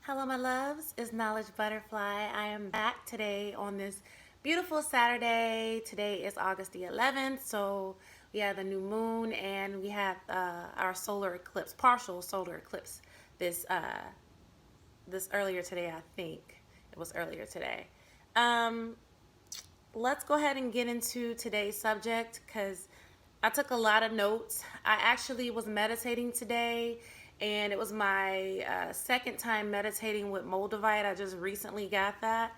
Hello, my loves. It's Knowledge Butterfly. I am back today on this beautiful Saturday. Today is August the 11th, so we have the new moon and we have our solar eclipse, partial solar eclipse. This earlier today, I think it was earlier today. Um, let's go ahead and get into today's subject because I took a lot of notes. I actually was meditating today, and it was my second time meditating with moldavite. I just recently got that.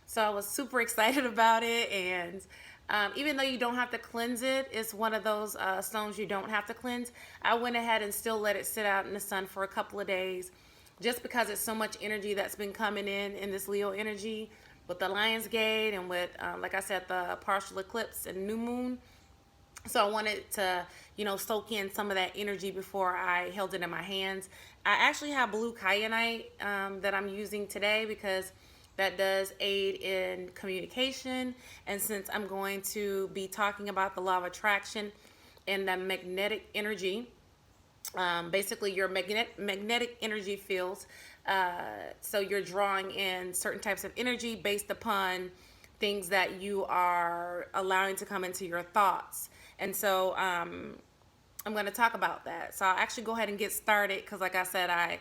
So I was super excited about it. And even though you don't have to cleanse it, it's one of those stones you don't have to cleanse. I went ahead and still let it sit out in the sun for a couple of days just because it's so much energy that's been coming in this Leo energy with the Lion's Gate and with, like I said, the partial eclipse and new moon. So I wanted to, soak in some of that energy before I held it in my hands. I actually have blue kyanite that I'm using today because that does aid in communication. And since I'm going to be talking about the law of attraction and the magnetic energy, basically your magnetic energy fields, so you're drawing in certain types of energy based upon things that you are allowing to come into your thoughts. And so I'm going to talk about that. So I'll actually go ahead and get started because, like I said, I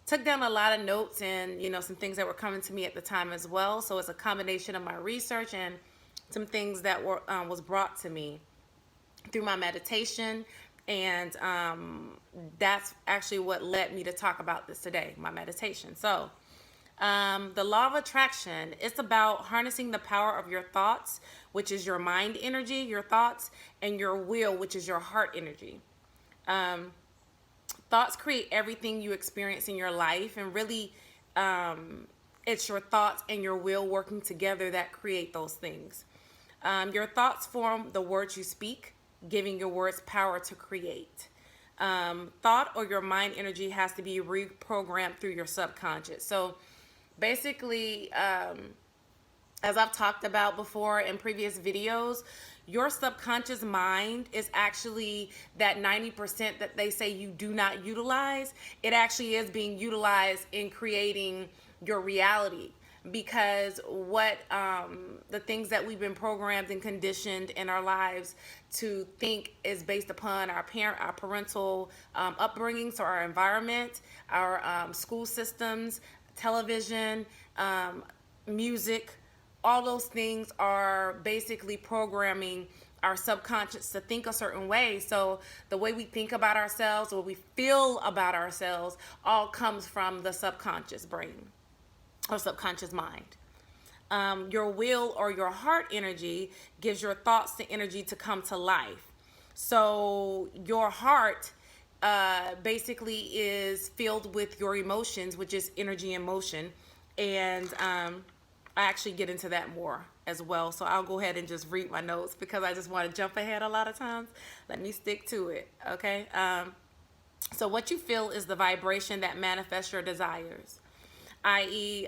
took down a lot of notes and, some things that were coming to me at the time as well. So it's a combination of my research and some things that was brought to me through my meditation. And that's actually what led me to talk about this today, my meditation. So the law of attraction, it's about harnessing the power of your thoughts, which is your mind energy, your thoughts, and your will, which is your heart energy. Thoughts create everything you experience in your life, and really it's your thoughts and your will working together that create those things. Your thoughts form the words you speak, giving your words power to create. Thought or your mind energy has to be reprogrammed through your subconscious. So basically, as I've talked about before in previous videos, your subconscious mind is actually that 90% that they say you do not utilize. It actually is being utilized in creating your reality, because what the things that we've been programmed and conditioned in our lives to think is based upon our parental upbringing, so our environment, our school systems, television, music, all those things are basically programming our subconscious to think a certain way. So the way we think about ourselves, what we feel about ourselves, all comes from the subconscious brain or subconscious mind. Your will or your heart energy gives your thoughts the energy to come to life. So your heart basically is filled with your emotions, which is energy and motion. And I actually get into that more as well. So I'll go ahead and just read my notes because I just want to jump ahead a lot of times. Let me stick to it, okay? So what you feel is the vibration that manifests your desires, i.e.,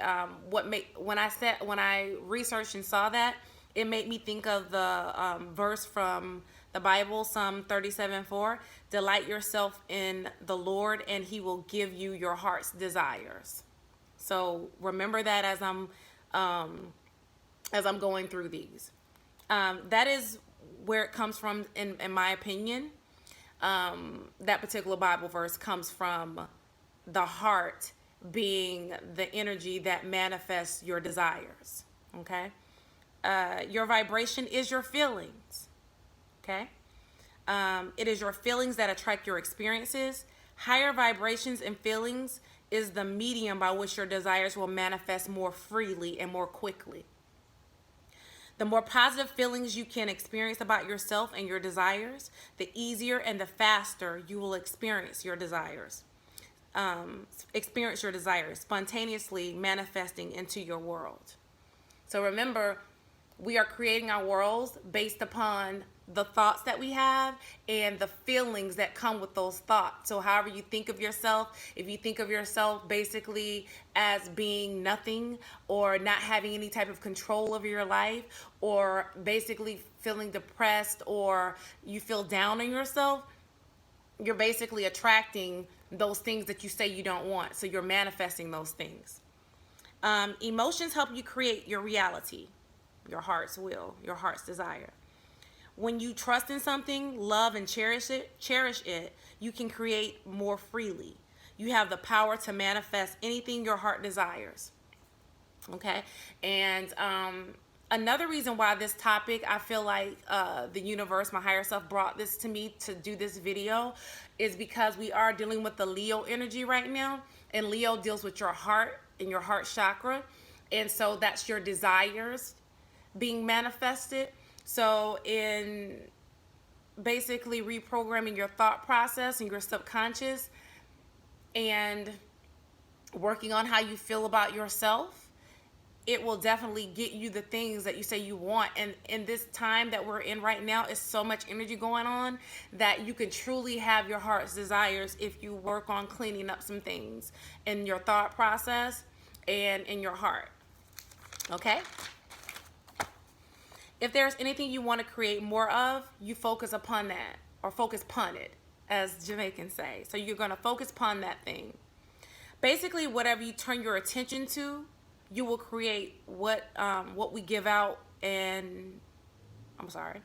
when I researched and saw that, it made me think of the verse from the Bible, Psalm 37:4. Delight yourself in the Lord, and He will give you your heart's desires. So remember that as I'm going through these. That is where it comes from, in my opinion. That particular Bible verse comes from the heart being the energy that manifests your desires. Okay? Your vibration is your feelings. Okay? It is your feelings that attract your experiences. Higher vibrations and feelings is the medium by which your desires will manifest more freely and more quickly. The more positive feelings you can experience about yourself and your desires, the easier and the faster you will experience your desires. Spontaneously manifesting into your world. So remember, we are creating our worlds based upon the thoughts that we have and the feelings that come with those thoughts. So however you think of yourself, if you think of yourself basically as being nothing or not having any type of control over your life, or basically feeling depressed, or you feel down on yourself, you're basically attracting those things that you say you don't want. So you're manifesting those things. Emotions help you create your reality, your heart's will, your heart's desire. When you trust in something, love and cherish it, you can create more freely. You have the power to manifest anything your heart desires. Okay? And another reason why this topic, I feel like the universe, my higher self, brought this to me to do this video is because we are dealing with the Leo energy right now. And Leo deals with your heart and your heart chakra. And so that's your desires being manifested. So in basically reprogramming your thought process and your subconscious and working on how you feel about yourself, it will definitely get you the things that you say you want. And in this time that we're in right now, is so much energy going on that you can truly have your heart's desires if you work on cleaning up some things in your thought process and in your heart. Okay? If there's anything you want to create more of, you focus upon that, or focus upon it, as Jamaicans say. So you're going to focus upon that thing. Basically, whatever you turn your attention to, you will create what we give out. And I'm sorry,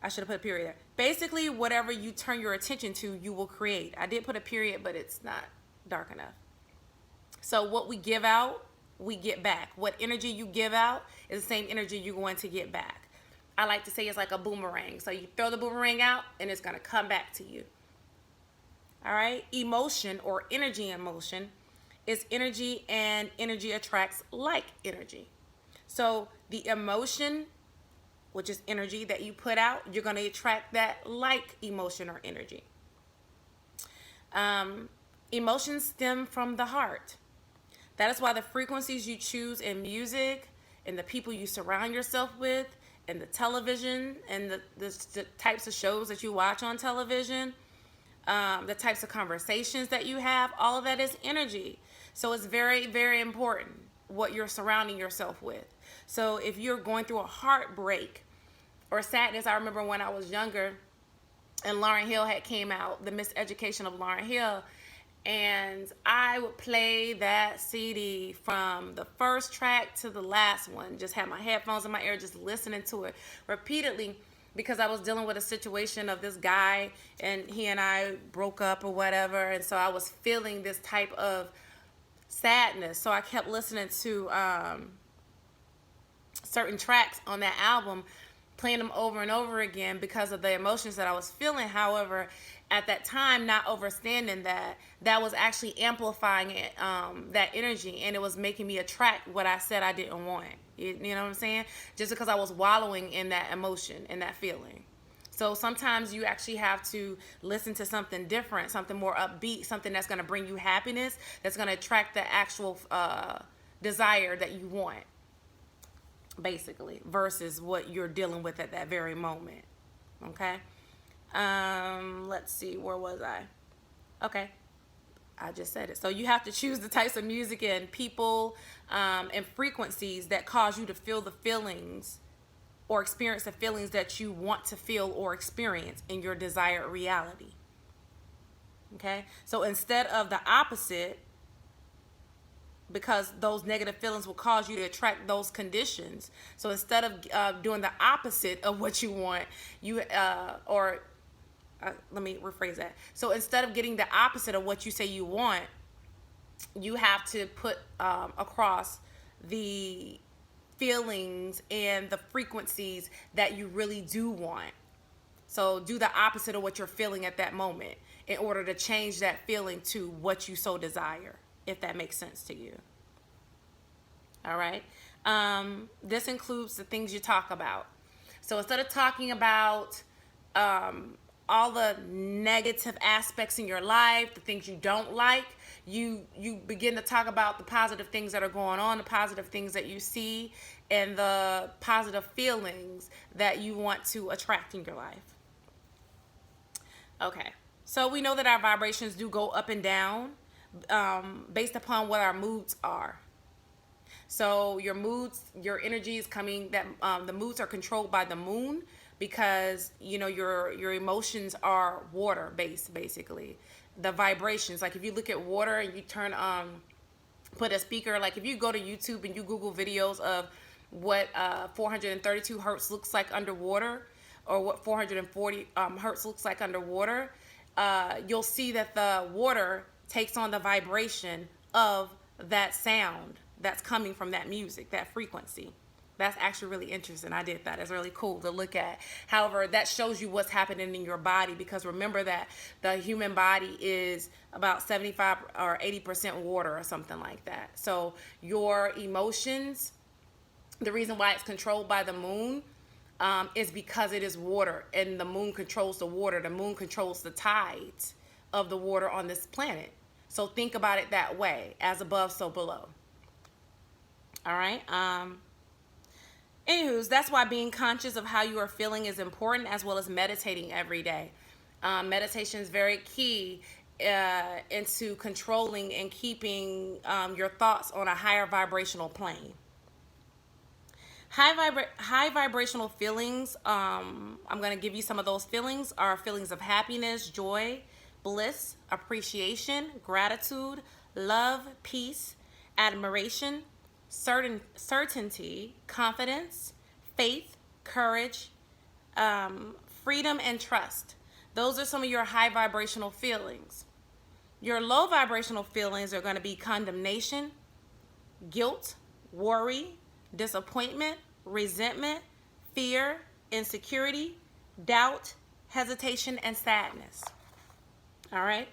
I should have put a period there. Basically, whatever you turn your attention to, you will create. I did put a period, but it's not dark enough. So what we give out, we get back. What energy you give out is the same energy you're going to get back. I like to say it's like a boomerang. So you throw the boomerang out and it's going to come back to you. All right. Emotion, or energy in motion, is energy, and energy attracts like energy. So the emotion, which is energy that you put out, you're going to attract that like emotion or energy. Emotions stem from the heart. That is why the frequencies you choose in music, and the people you surround yourself with, and the television, and the types of shows that you watch on television, the types of conversations that you have, all of that is energy. So it's very, very important what you're surrounding yourself with. So if you're going through a heartbreak or sadness, I remember when I was younger and Lauryn Hill had came out, The Miseducation of Lauryn Hill, and I would play that CD from the first track to the last one. Just had my headphones in my ear, just listening to it repeatedly, because I was dealing with a situation of this guy, and he and I broke up or whatever. And so I was feeling this type of sadness. So I kept listening to certain tracks on that album, playing them over and over again because of the emotions that I was feeling. However, at that time, not understanding that was actually amplifying it, that energy, and it was making me attract what I said I didn't want. You know what I'm saying? Just because I was wallowing in that emotion and that feeling. So sometimes you actually have to listen to something different, something more upbeat, something that's going to bring you happiness, that's going to attract the actual desire that you want, basically, versus what you're dealing with at that very moment. Okay? Let's see, where was I? Okay, I just said it. So you have to choose the types of music and people and frequencies that cause you to feel the feelings or experience the feelings that you want to feel or experience in your desired reality. Okay, so instead of the opposite, because those negative feelings will cause you to attract those conditions. So instead of doing the opposite of what you want, let me rephrase that. So instead of getting the opposite of what you say you want, you have to put across the feelings and the frequencies that you really do want. So do the opposite of what you're feeling at that moment in order to change that feeling to what you so desire, if that makes sense to you. All right. This includes the things you talk about. So instead of talking about all the negative aspects in your life, the things you don't like, you begin to talk about the positive things that are going on, the positive things that you see, and the positive feelings that you want to attract in your life. Okay, so we know that our vibrations do go up and down based upon what our moods are. So your moods, your energy is coming, that the moods are controlled by the moon, because you know your emotions are water based, basically. the vibrations. Like if you look at water and you turn put a speaker, like if you go to YouTube and you Google videos of what 432 hertz looks like underwater, or what 440 hertz looks like underwater, you'll see that the water takes on the vibration of that sound that's coming from that music, that frequency. That's actually really interesting. I did that. It's really cool to look at. However, that shows you what's happening in your body, because remember that the human body is about 75 or 80% water or something like that. So your emotions, the reason why it's controlled by the moon is because it is water, and the moon controls the water. The moon controls the tides of the water on this planet. So think about it that way, as above, so below. All right. Anywho's, that's why being conscious of how you are feeling is important, as well as meditating every day. Meditation is very key into controlling and keeping your thoughts on a higher vibrational plane. High vibrational feelings, I'm going to give you some of those feelings, are feelings of happiness, joy, bliss, appreciation, gratitude, love, peace, admiration, certainty, confidence, faith, courage, freedom, and trust. Those are some of your high vibrational feelings. Your low vibrational feelings are going to be condemnation, guilt, worry, disappointment, resentment, fear, insecurity, doubt, hesitation, and sadness. All right?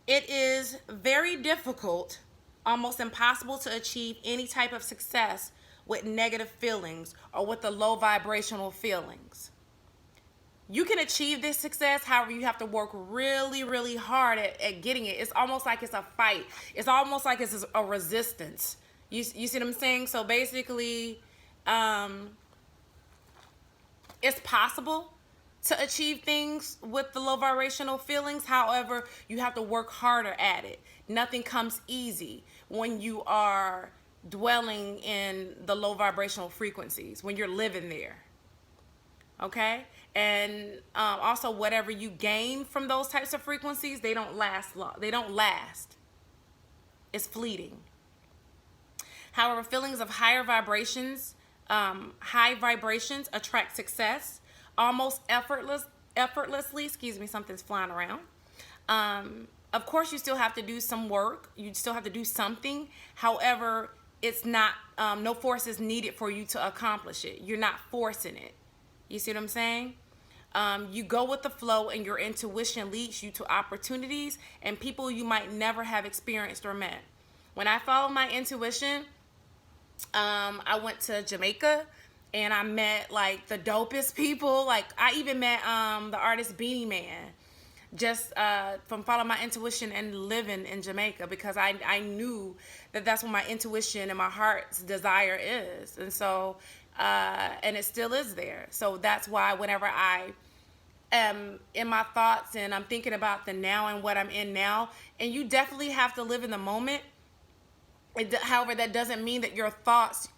It is very difficult, almost impossible, to achieve any type of success with negative feelings or with the low vibrational feelings. You can achieve this success, however, you have to work really, really hard at getting it. It's almost like it's a fight. It's almost like it's a resistance. You see what I'm saying? So basically, it's possible to achieve things with the low vibrational feelings. However, you have to work harder at it. Nothing comes easy when you are dwelling in the low vibrational frequencies, when you're living there. Okay? And also, whatever you gain from those types of frequencies, they don't last long. They don't last. It's fleeting. However, feelings of high vibrations attract success almost effortlessly. Excuse me, something's flying around. Of course, you still have to do some work. You still have to do something. However, it's not, no force is needed for you to accomplish it. You're not forcing it. You see what I'm saying? You go with the flow, and your intuition leads you to opportunities and people you might never have experienced or met. When I followed my intuition, I went to Jamaica, and I met like the dopest people. Like I even met the artist Beanie Man, just from following my intuition and living in Jamaica, because I knew that that's what my intuition and my heart's desire is. And so and it still is there. So that's why whenever I am in my thoughts and I'm thinking about the now and what I'm in now, and you definitely have to live in the moment. However, that doesn't mean that your thoughts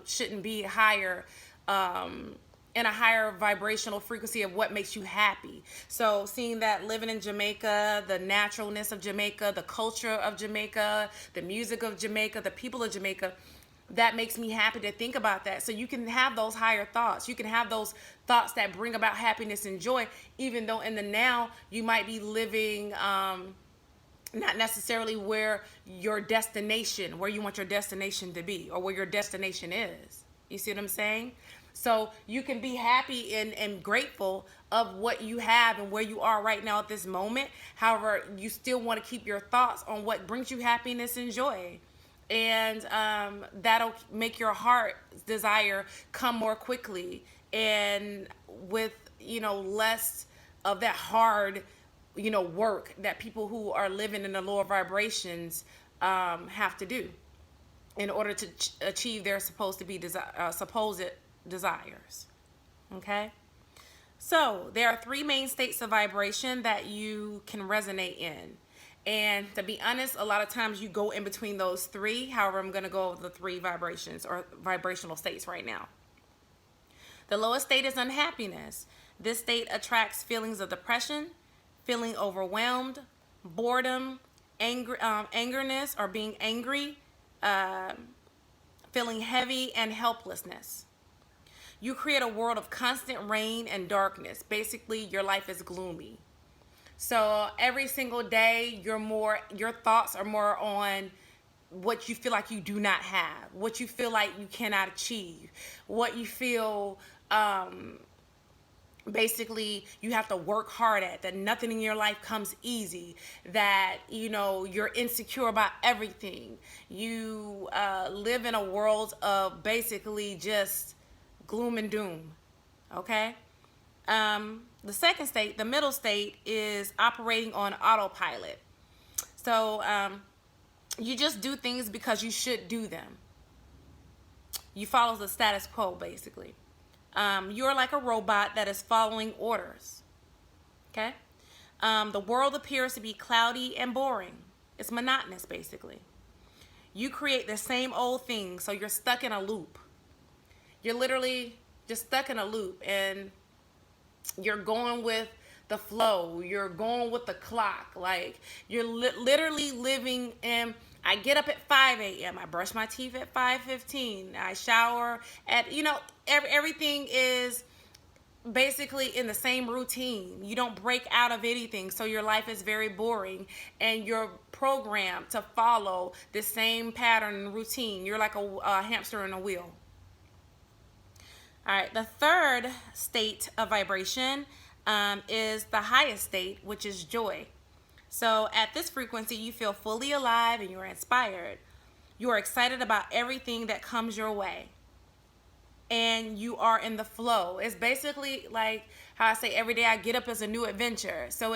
shouldn't be higher, in a higher vibrational frequency of what makes you happy. So seeing that, living in Jamaica, the naturalness of Jamaica, the culture of Jamaica, the music of Jamaica, the people of Jamaica, that makes me happy to think about that. So you can have those higher thoughts. You can have those thoughts that bring about happiness and joy, even though in the now you might be living not necessarily where your destination, where you want your destination to be, or where your destination is. You see what I'm saying? So you can be happy and grateful of what you have and where you are right now at this moment. However, you still want to keep your thoughts on what brings you happiness and joy. And that'll make your heart desire come more quickly, and with, less of that hard, work that people who are living in the lower vibrations have to do in order to achieve their supposed desires. Okay? So there are 3 main states of vibration that you can resonate in. And to be honest, a lot of times you go in between those 3. However, I'm going to go over the 3 vibrations or vibrational states right now. The lowest state is unhappiness. This state attracts feelings of depression, feeling overwhelmed, boredom, angerness or being angry, feeling heavy, and helplessness. You create a world of constant rain and darkness. Basically, your life is gloomy. So every single day, your thoughts are more on what you feel like you do not have, what you feel like you cannot achieve, what you feel basically you have to work hard at, that nothing in your life comes easy, that you're insecure about everything. You live in a world of basically just gloom and doom. Okay. The second state, the middle state, is operating on autopilot. So you just do things because you should do them. You follow the status quo, basically. You're like a robot that is following orders. Okay? The world appears to be cloudy and boring. It's monotonous, basically. You create the same old thing, so you're stuck in a loop. You're literally just stuck in a loop, and you're going with the flow. You're going with the clock. Like, you're literally living in... I get up at 5 a.m. I brush my teeth at 5:15. I shower at, everything is basically in the same routine. You don't break out of anything. So your life is very boring, and you're programmed to follow the same pattern and routine. You're like a hamster in a wheel. All right. The third state of vibration is the highest state, which is joy. So at this frequency, you feel fully alive and you're inspired. You are excited about everything that comes your way. And you are in the flow. It's basically like how I say every day I get up as a new adventure. So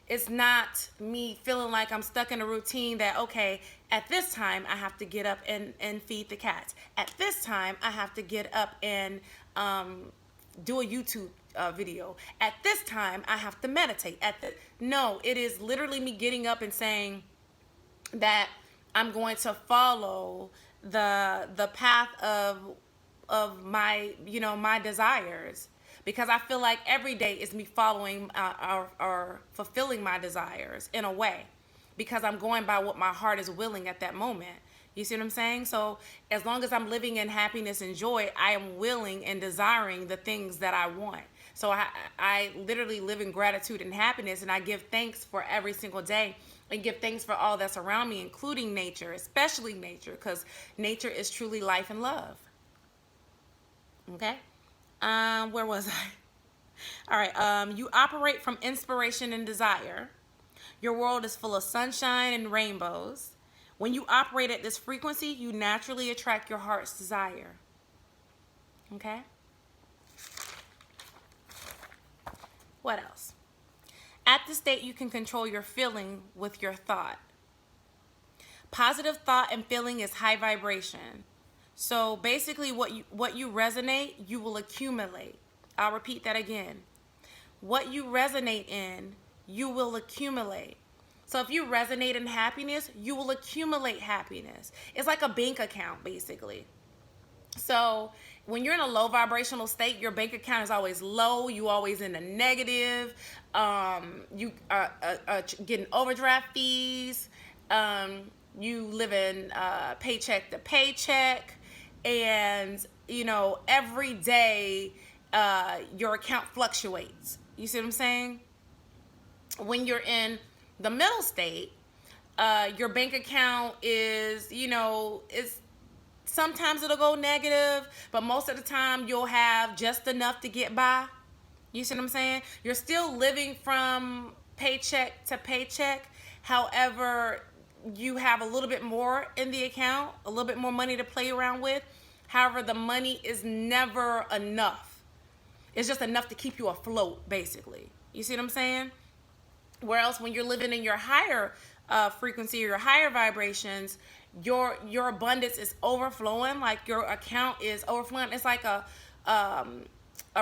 it's not me feeling like I'm stuck in a routine that, okay, at this time I have to get up and feed the cats. At this time I have to get up and do a YouTube video. At this time I have to meditate. No, it is literally me getting up and saying that I'm going to follow the path of my my desires, because I feel like every day is me following or fulfilling my desires in a way, because I'm going by what my heart is willing at that moment. You see what I'm saying? So as long as I'm living in happiness and joy, I am willing and desiring the things that I want. So I literally live in gratitude and happiness, and I give thanks for every single day, and give thanks for all that's around me, including nature, especially nature, because nature is truly life and love. Okay? Where was I? All right. You operate from inspiration and desire. Your world is full of sunshine and rainbows. When you operate at this frequency, you naturally attract your heart's desire. Okay? What else? At this state, you can control your feeling with your thought. Positive thought and feeling is high vibration. So basically what you resonate, you will accumulate. I'll repeat that again. What you resonate in, you will accumulate. So if you resonate in happiness, you will accumulate happiness. It's like a bank account, basically. So when you're in a low vibrational state, your bank account is always low. You always in the negative. You are getting overdraft fees. You live in paycheck to paycheck. And, every day your account fluctuates. You see what I'm saying? When you're in the middle state, your bank account is, is sometimes it'll go negative, but most of the time you'll have just enough to get by. You see what I'm saying? You're still living from paycheck to paycheck. However, you have a little bit more in the account, a little bit more money to play around with. However, the money is never enough. It's just enough to keep you afloat, basically. You see what I'm saying? Whereas when you're living in your higher frequency or your higher vibrations, your abundance is overflowing. Like your account is overflowing. It's like a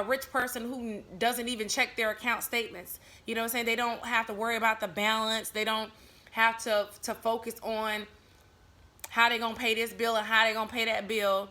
rich person who doesn't even check their account statements. You know what I'm saying? They don't have to worry about the balance. They don't have to focus on how they're gonna pay this bill and how they're gonna pay that bill.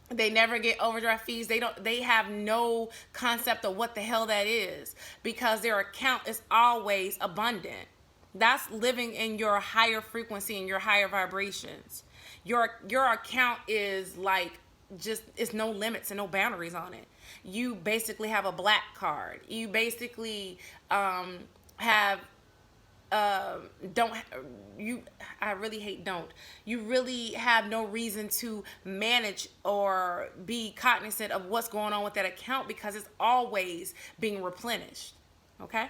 They never get overdraft fees. They have no concept of what the hell that is, because their account is always abundant. That's living in your higher frequency and your higher vibrations. Your account is like, just, it's no limits and no boundaries on it. You basically have a black card. You basically have don't you I really hate don't you really have no reason to manage or be cognizant of what's going on with that account, because it's always being replenished. Okay.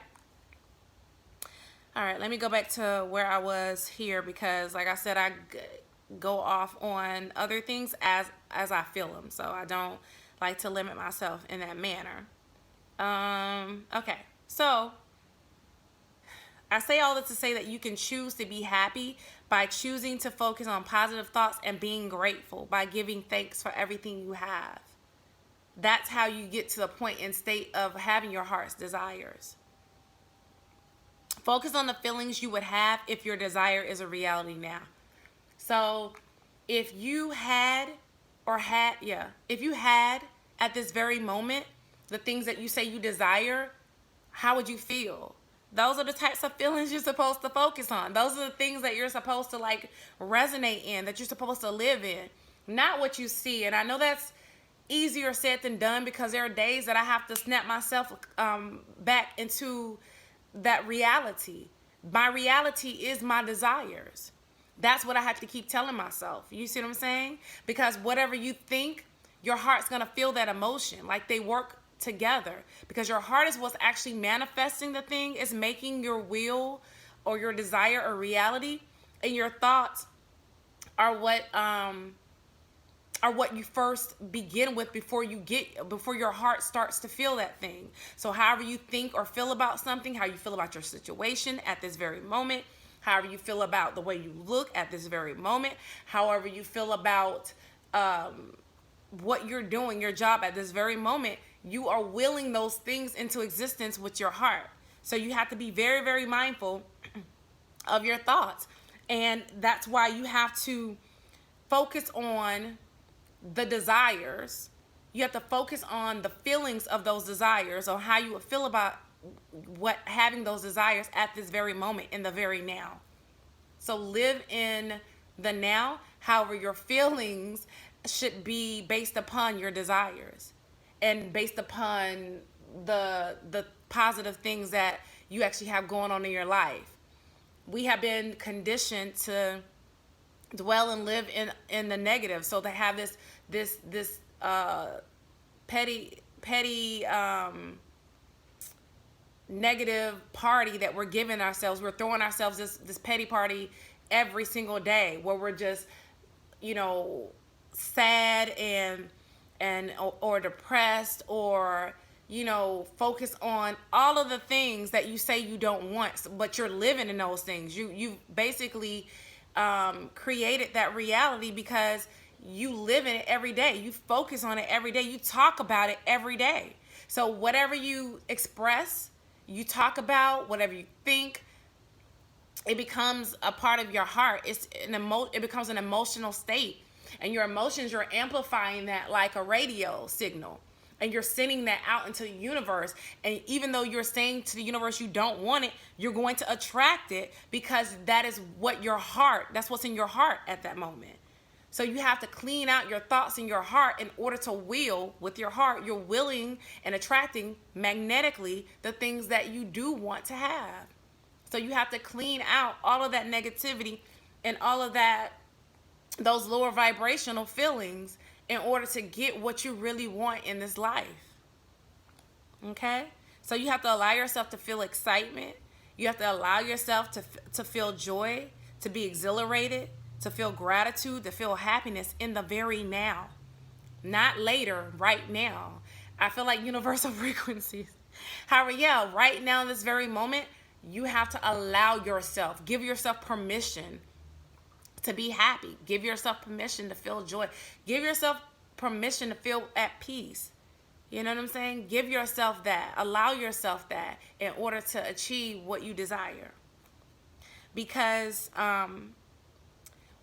All right, let me go back to where I was here, because like I said, go off on other things as I feel them, so I don't like to limit myself in that manner. Okay, so I say all this to say that you can choose to be happy by choosing to focus on positive thoughts and being grateful, by giving thanks for everything you have. That's how you get to the point and state of having your heart's desires. Focus on the feelings you would have if your desire is a reality now. So if you had at this very moment the things that you say you desire, how would you feel? Those are the types of feelings you're supposed to focus on. Those are the things that you're supposed to like resonate in, that you're supposed to live in, not what you see. And I know that's easier said than done, because there are days that I have to snap myself back into that reality. My reality is my desires. That's what I have to keep telling myself. You see what I'm saying? Because whatever you think, your heart's going to feel that emotion. Like they work together, because your heart is what's actually manifesting the thing, is making your will or your desire a reality, and your thoughts are what you first begin with before your heart starts to feel that thing. So however you think or feel about something, how you feel about your situation at this very moment, however you feel about the way you look at this very moment, however you feel about what you're doing, your job at this very moment, you are willing those things into existence with your heart. So you have to be very, very mindful of your thoughts. And that's why you have to focus on the desires. You have to focus on the feelings of those desires, or how you would feel about having those desires at this very moment, in the very now. So live in the now. However, your feelings should be based upon your desires, and based upon the positive things that you actually have going on in your life. We have been conditioned to dwell and live in the negative, so to have this petty negative party that we're giving ourselves. We're throwing ourselves this petty party every single day, where we're just, sad and or depressed, or focus on all of the things that you say you don't want, but you're living in those things. You basically created that reality, because you live in it every day. You focus on it every day. You talk about it every day. So whatever you express, you talk about, whatever you think, it becomes a part of your heart. It becomes an emotional state. And your emotions, you're amplifying that like a radio signal. And you're sending that out into the universe. And even though you're saying to the universe you don't want it, you're going to attract it, because that is that's what's in your heart at that moment. So you have to clean out your thoughts in your heart in order to will with your heart. You're willing and attracting magnetically the things that you do want to have. So you have to clean out all of that negativity and all of those lower vibrational feelings in order to get what you really want in this life. Okay? So you have to allow yourself to feel excitement. You have to allow yourself to feel joy, to be exhilarated, to feel gratitude, to feel happiness in the very now. Not later, right now. I feel like universal frequencies. However, right now in this very moment, you have to allow yourself, give yourself permission to be happy. Give yourself permission to feel joy. Give yourself permission to feel at peace. You know what I'm saying? Give yourself that. Allow yourself that in order to achieve what you desire. Because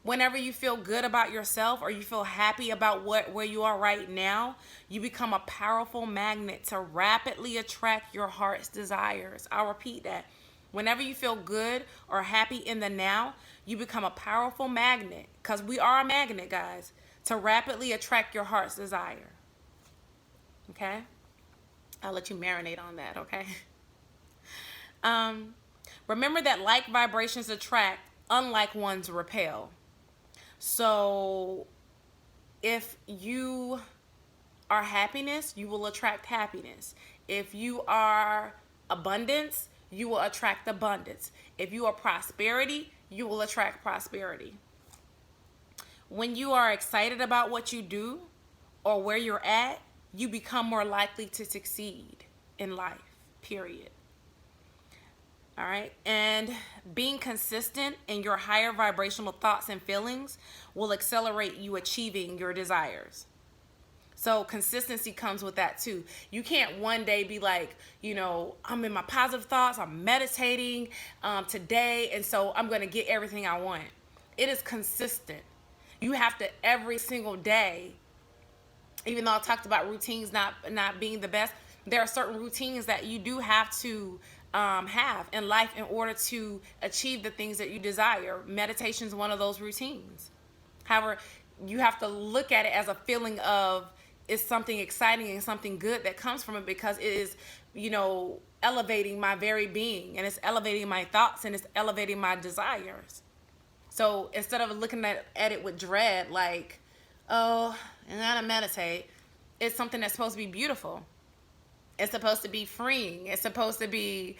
whenever you feel good about yourself, or you feel happy about where you are right now, you become a powerful magnet to rapidly attract your heart's desires. I'll repeat that. Whenever you feel good or happy in the now, you become a powerful magnet, because we are a magnet, guys, to rapidly attract your heart's desire. Okay? I'll let you marinate on that, okay? Remember that like vibrations attract, unlike ones repel. So if you are happiness, you will attract happiness. If you are abundance, you will attract abundance. If you are prosperity, you will attract prosperity. When you are excited about what you do or where you're at, you become more likely to succeed in life, period. All right. And being consistent in your higher vibrational thoughts and feelings will accelerate you achieving your desires. So consistency comes with that too. You can't one day be like, I'm in my positive thoughts, I'm meditating today, and so I'm going to get everything I want. It is consistent. You have to every single day, even though I talked about routines not being the best, there are certain routines that you do have to have in life in order to achieve the things that you desire. Meditation is one of those routines. However, you have to look at it as a feeling of it's something exciting and something good that comes from it, because it is, elevating my very being, and it's elevating my thoughts, and it's elevating my desires. So instead of looking at it with dread, like, oh, and I gotta meditate, it's something that's supposed to be beautiful. It's supposed to be freeing. It's supposed to be,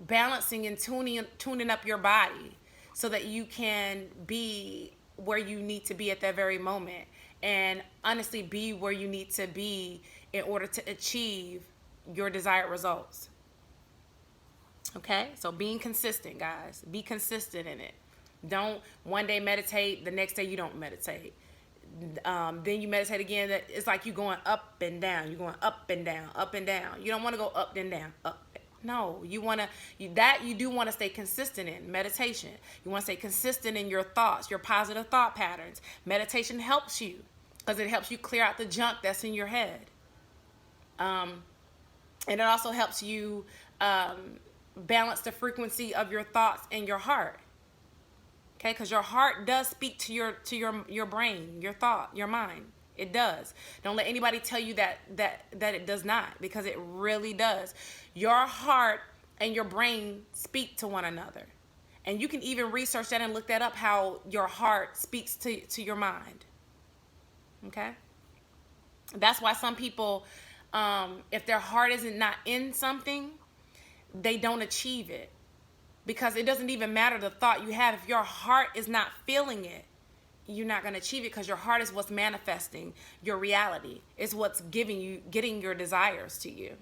balancing and tuning up your body so that you can be where you need to be at that very moment, and honestly be where you need to be in order to achieve your desired results. Okay? So being consistent, guys. Be consistent in it. Don't one day meditate, the next day you don't meditate. Then you meditate again. It's like you going up and down. You're going up and down, up and down. You don't want to go up and down, up. No, you do want to stay consistent in meditation. You want to stay consistent in your thoughts, your positive thought patterns. Meditation helps you because it helps you clear out the junk that's in your head. And it also helps you balance the frequency of your thoughts and your heart. Okay, because your heart does speak to your brain, your thought, your mind. It does. Don't let anybody tell you that it does not, because it really does. Your heart and your brain speak to one another. And you can even research that and look that up, how your heart speaks to your mind. Okay? That's why some people, if their heart isn't not in something, they don't achieve it. Because it doesn't even matter the thought you have. If your heart is not feeling it, you're not going to achieve it, because your heart is what's manifesting your reality. It's what's getting your desires to you.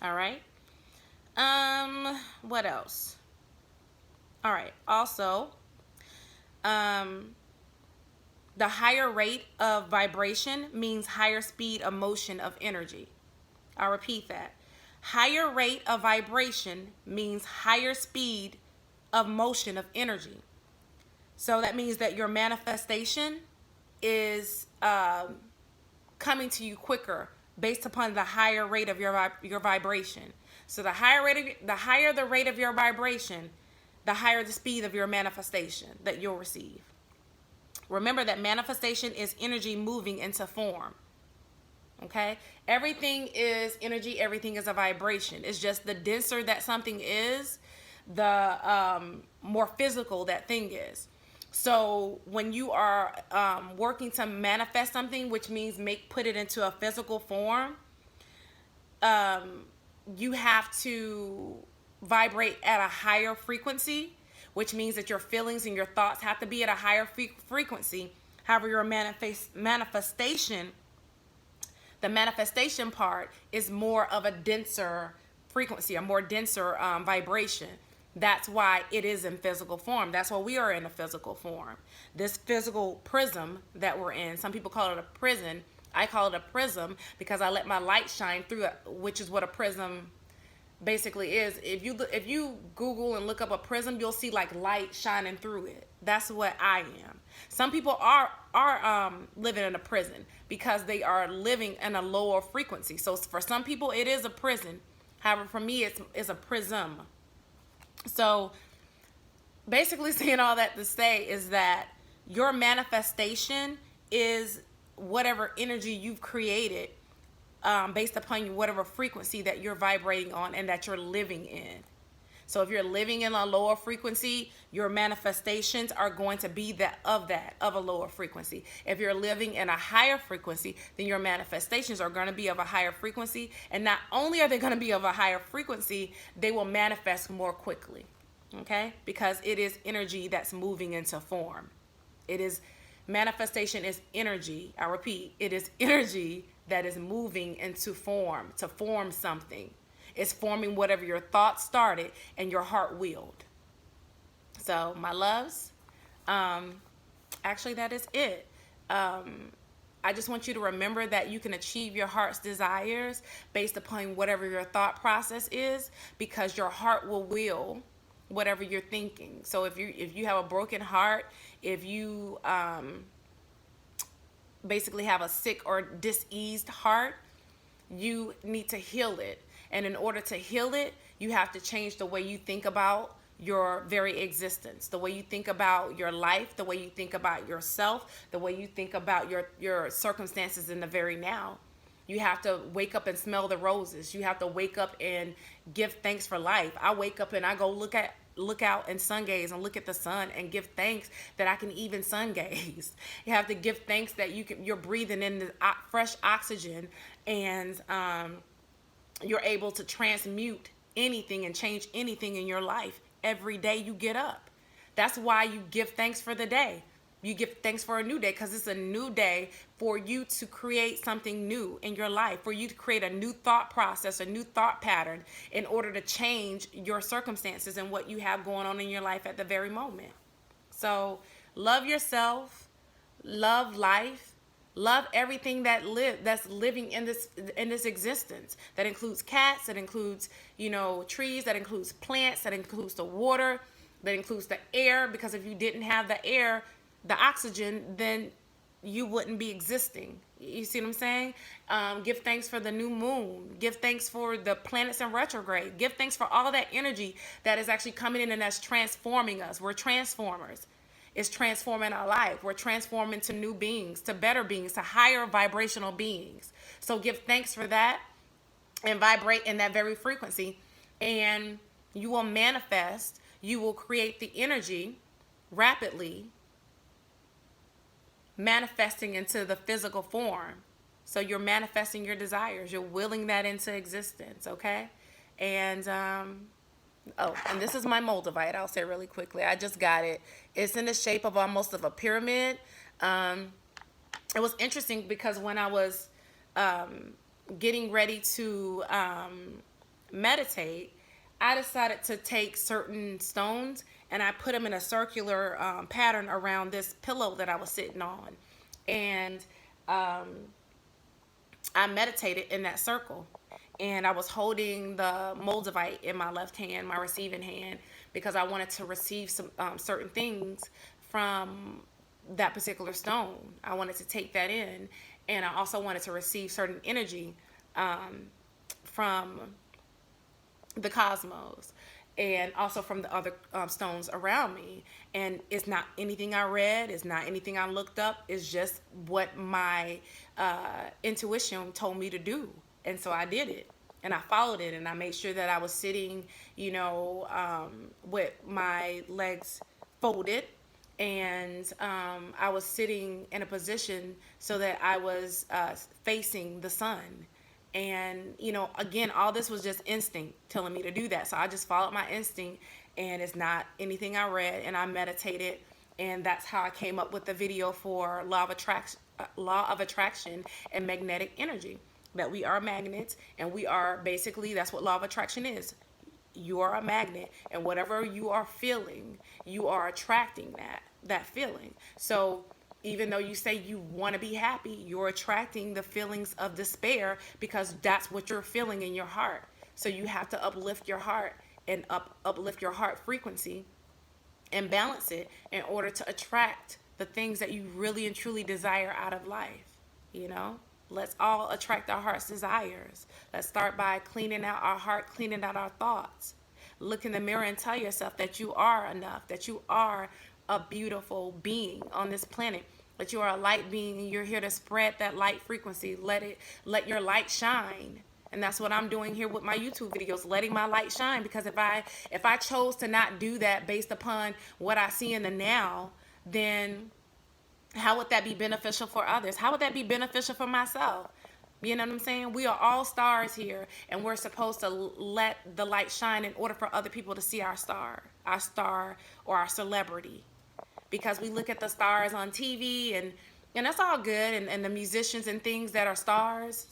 All right. What else? All right. Also, the higher rate of vibration means higher speed of motion of energy. I'll repeat that. Higher rate of vibration means higher speed of motion of energy. So that means that your manifestation is coming to you quicker based upon the higher rate of your vibration. So the higher the rate of your vibration, the higher the speed of your manifestation that you'll receive. Remember that manifestation is energy moving into form. Okay? Everything is energy. Everything is a vibration. It's just the denser that something is, the more physical that thing is. So when you are working to manifest something, which means put it into a physical form, you have to vibrate at a higher frequency, which means that your feelings and your thoughts have to be at a higher frequency. However, your manifestation, the manifestation part is more of a denser frequency, a more denser vibration. That's why it is in physical form. That's why we are in a physical form. This physical prism that we're in, some people call it a prison. I call it a prism because I let my light shine through it, which is what a prism basically is. If you Google and look up a prism, you'll see like light shining through it. That's what I am. Some people are living in a prison because they are living in a lower frequency. So for some people, it is a prison. However, for me, it's a prism. So basically, saying all that to say is that your manifestation is whatever energy you've created, based upon whatever frequency that you're vibrating on and that you're living in. So if you're living in a lower frequency, your manifestations are going to be that of a lower frequency. If you're living in a higher frequency, then your manifestations are going to be of a higher frequency. And not only are they going to be of a higher frequency, they will manifest more quickly. Okay? Because it is energy that's moving into form. It is manifestation is energy. I repeat, it is energy that is moving into form, to form something. It's forming whatever your thoughts started and your heart willed. So, my loves, actually, that is it. I just want you to remember that you can achieve your heart's desires based upon whatever your thought process is, because your heart will will whatever you're thinking. So if you have a broken heart, if you basically have a sick or diseased heart, you need to heal it. And in order to heal it, you have to change the way you think about your very existence, the way you think about your life, the way you think about yourself, the way you think about your circumstances in the very now. You have to wake up and smell the roses. You have to wake up and give thanks for life. I wake up and I go look out and sun gaze and look at the sun and give thanks that I can even sun gaze. You have to give thanks that you're breathing in the fresh oxygen, and you're able to transmute anything and change anything in your life every day you get up. That's why you give thanks for the day. You give thanks for a new day, because it's a new day for you to create something new in your life, for you to create a new thought process, a new thought pattern in order to change your circumstances and what you have going on in your life at the very moment. So love yourself, love life, love everything that's living in this existence. That includes cats, that includes, trees, that includes plants, that includes the water, that includes the air, because if you didn't have the air, the oxygen, then you wouldn't be existing. You see what I'm saying? Give thanks for the new moon. Give thanks for the planets in retrograde. Give thanks for all that energy that is actually coming in and that's transforming us. We're transformers. It's transforming our life. We're transforming to new beings, to better beings, to higher vibrational beings. So give thanks for that and vibrate in that very frequency, and you will manifest. You will create the energy rapidly, manifesting into the physical form. So you're manifesting your desires. You're willing that into existence, okay? And and this is my moldavite. I'll say really quickly. I just got it. It's in the shape of almost of a pyramid. It was interesting because when I was getting ready to meditate, I decided to take certain stones and I put them in a circular pattern around this pillow that I was sitting on. And I meditated in that circle. And I was holding the moldavite in my left hand, my receiving hand, because I wanted to receive some certain things from that particular stone. I wanted to take that in. And I also wanted to receive certain energy from the cosmos, and also from the other stones around me. And it's not anything I read, it's not anything I looked up, it's just what my intuition told me to do. And so I did it, and I followed it, and I made sure that I was sitting, with my legs folded, and I was sitting in a position so that I was facing the sun. And, again, all this was just instinct telling me to do that. So I just followed my instinct, and it's not anything I read, and I meditated. And that's how I came up with the video for law of attraction and magnetic energy, that we are magnets, and we are basically, that's what law of attraction is. You are a magnet, and whatever you are feeling, you are attracting that feeling. So even though you say you want to be happy, you're attracting the feelings of despair, because that's what you're feeling in your heart. So you have to uplift your heart and uplift your heart frequency and balance it in order to attract the things that you really and truly desire out of life. Let's all attract our heart's desires. Let's start by cleaning out our heart, cleaning out our thoughts. Look in the mirror and tell yourself that you are enough, that you are a beautiful being on this planet, that you are a light being and you're here to spread that light frequency. Let your light shine. And that's what I'm doing here with my YouTube videos, letting my light shine. Because if I chose to not do that based upon what I see in the now, then how would that be beneficial for others? How would that be beneficial for myself? You know what I'm saying? We are all stars here, and we're supposed to let the light shine in order for other people to see our star or our celebrity. Because we look at the stars on TV and that's all good, and the musicians and things that are stars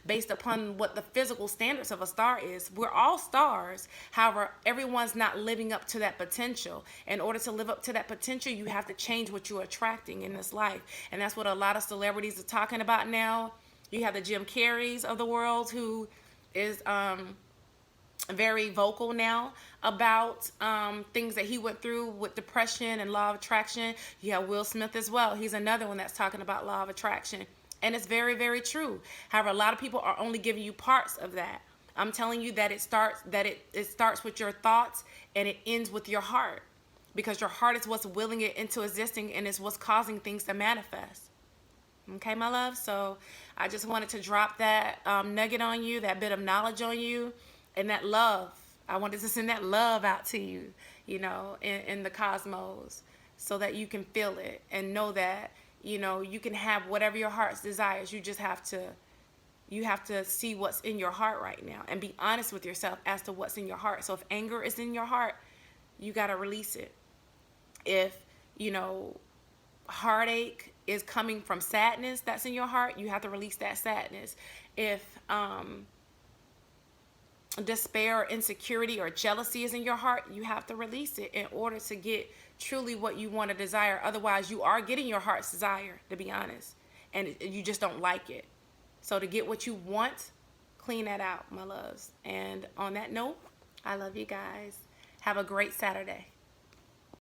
based upon what the physical standards of a star is. We're all stars. However, everyone's not living up to that potential. In order to live up to that potential, you have to change what you're attracting in this life. And that's what a lot of celebrities are talking about now. You have the Jim Carreys of the world, who is very vocal now about things that he went through with depression and law of attraction. You have Will Smith as well. He's another one that's talking about law of attraction. And it's very, very true. However, a lot of people are only giving you parts of that. I'm telling you that it starts with your thoughts and it ends with your heart. Because your heart is what's willing it into existing, and it's what's causing things to manifest. Okay, my love? So I just wanted to drop that nugget on you, that bit of knowledge on you. And that love, I wanted to send that love out to you, in the cosmos, so that you can feel it and know that, you can have whatever your heart's desires. You just have to see what's in your heart right now and be honest with yourself as to what's in your heart. So if anger is in your heart, you got to release it. If, heartache is coming from sadness that's in your heart, you have to release that sadness. If, despair, insecurity, or jealousy is in your heart, you have to release it in order to get truly what you want to desire. Otherwise, you are getting your heart's desire, to be honest, and you just don't like it. So to get what you want, clean that out, my loves. And on that note, I love you guys. Have a great Saturday.